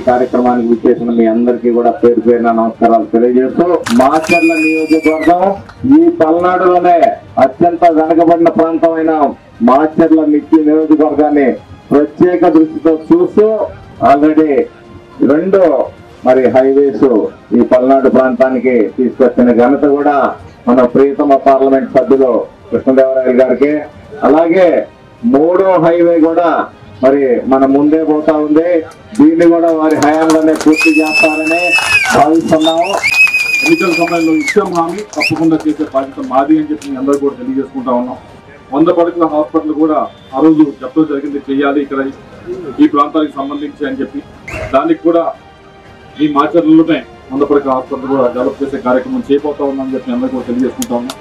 కార్యక్రమానికి విచ్చేసిన మీ అందరికీ కూడా పేరు పేరున నమస్కారాలు తెలియజేస్తూ, మాచర్ల నియోజకవర్గం ఈ పల్నాడులోనే అత్యంత వెనకబడిన ప్రాంతమైన మాచర్ల మిర్చి నియోజకవర్గాన్ని ప్రత్యేక దృష్టితో చూస్తూ ఆల్రెడీ 2 హైవేస్ ఈ పల్నాడు ప్రాంతానికి తీసుకొచ్చిన ఘనత కూడా మన ప్రియతమ పార్లమెంట్ సభ్యులు కృష్ణదేవరాయలు గారికి, అలాగే 3వ హైవే కూడా మన ముందే పోతా ఉంది. దీన్ని కూడా వారి హయాంలోనే పూర్తి చేస్తారని భావిస్తున్నాము. ఎన్నికల సమయంలో ఇచ్చాం హామీ తప్పకుండా చేసే బాధ్యత మాది అని చెప్పి అందరూ కూడా తెలియజేసుకుంటా ఉన్నాం. 100 పడకల హాస్పిటల్ కూడా ఆ రోజు చెప్పడం జరిగింది, చేయాలి ఇక్కడ ఈ ప్రాంతానికి సంబంధించి అని చెప్పి. దానికి కూడా ఈ మాచర్లలోనే 100 పడకల హాస్పిటల్ కూడా డెవలప్ చేసే కార్యక్రమం చేయబోతా ఉన్నామని చెప్పి అందరూ కూడా తెలియజేసుకుంటా ఉన్నాం.